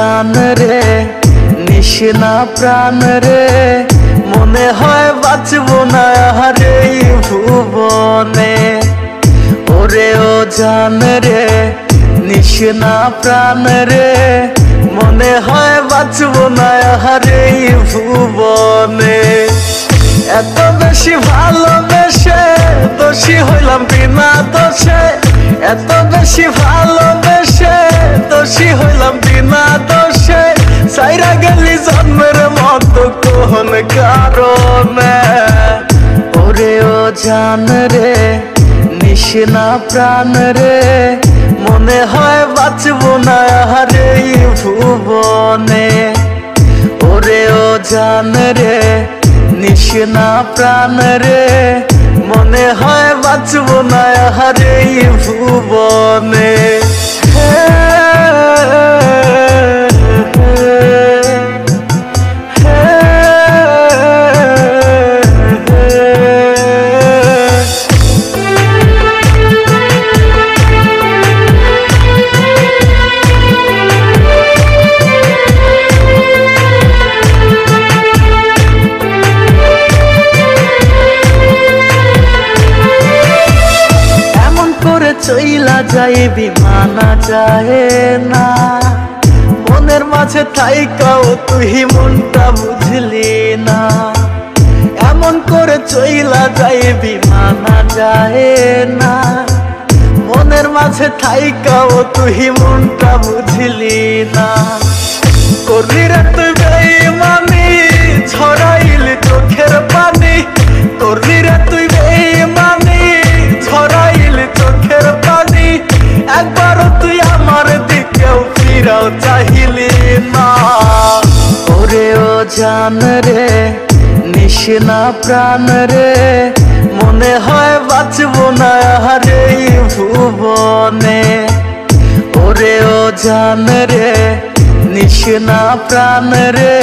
জান রে নিশিনা প্রাণ রে মনে হয় বাঁচবো না আর এই ভুবনে। ওরে ও জান রে নিশিনা প্রাণ রে মনে হয় বাঁচবো না আর এই ভুবনে। এত বেশি ভালোবেসে দোষী হইলাম বিনা দোষে, এত বেশি ভালোবেসে দোষী হইলাম বিনা দোষে। সাইরা গেলি জন্মের মতো কোন কারণে। ওরে ও জান রে নিশিনা প্রাণ রে মনে হয় বাঁচবো না আর এই ভুবনে। ওরে ও জান রে নিশিনা প্রাণ রে মনে হয় বাঁচবো না আর এই ভুবনে। চইলা যায় বিমানা যায় না, মনের মাঝে থাইকাও তুই মনটা বুঝলি না। এমন করে চইলা যায় বিমানা যায় না, মনের মাঝে থাইকাও তুই মনটা বুঝলি না। করলি রে তুই বেঈমানি ছড়াইলি চোখের পানি, করলি রে তুই বেঈমানি ছড়াইলি চোখের পানি। একবারও তুই আমার দিকেও ফিরাও চাহিলি না। ওরে ও জান রে নিশিনা প্রাণ রে মনে হয় বাঁচবো না আর এই ভুবনে। ওরে ও জান রে নিশিনা প্রাণ রে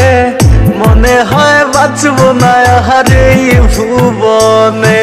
মনে হয় বাঁচবো না আর এই ভুবনে।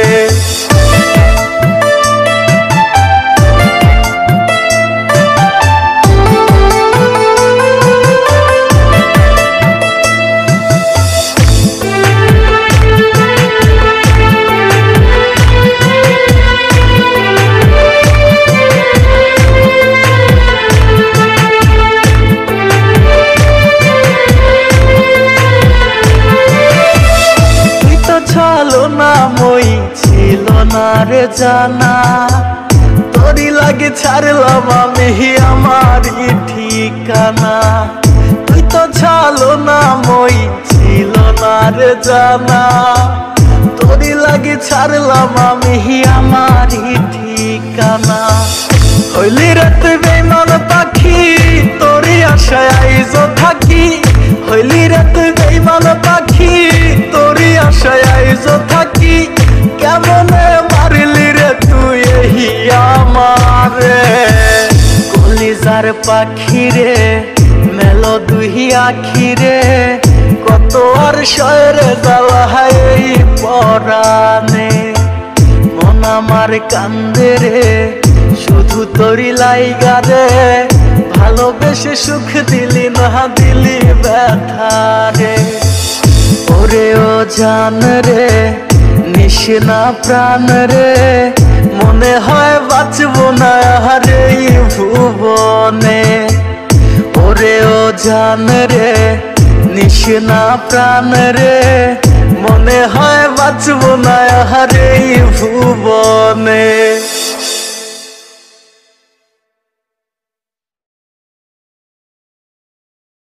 ছলনা মই ছিল না রে জানা, তোরই লাগে ছাড়লাম আমি আমার ঠিকানা। তুই তো ছলনা মই ছিল না রে জানা, তোরই লাগে ছাড়লাম আমি আমার ঠিকানা। হইলি রে তুই বেঈমান পাখি তোরই আশায় আইজো থাকি, হইলি রে তুই বেঈমান পাখি তোরই আশায় আইজো থাকি। কেমনে মারলি রে তুই এই আমারে, কলিজার পাখি রে মেলো দুই আখি রে। কত আর শয়রে জ্বালা এই পরানে, মন আমার কান্দে রে শুধু তোরই লাইগা রে। ভালোবেসে সুখ দিলি না দিলি ব্যথা রে। ওরে ও জান রে নিশিনা প্রাণ রে মনে হয় বাঁচবো না আর এই ভুবনে। ওরে ও জান রে নিশিনা প্রাণ রে মনে হয় বাঁচবো না আর এই ভুবনে।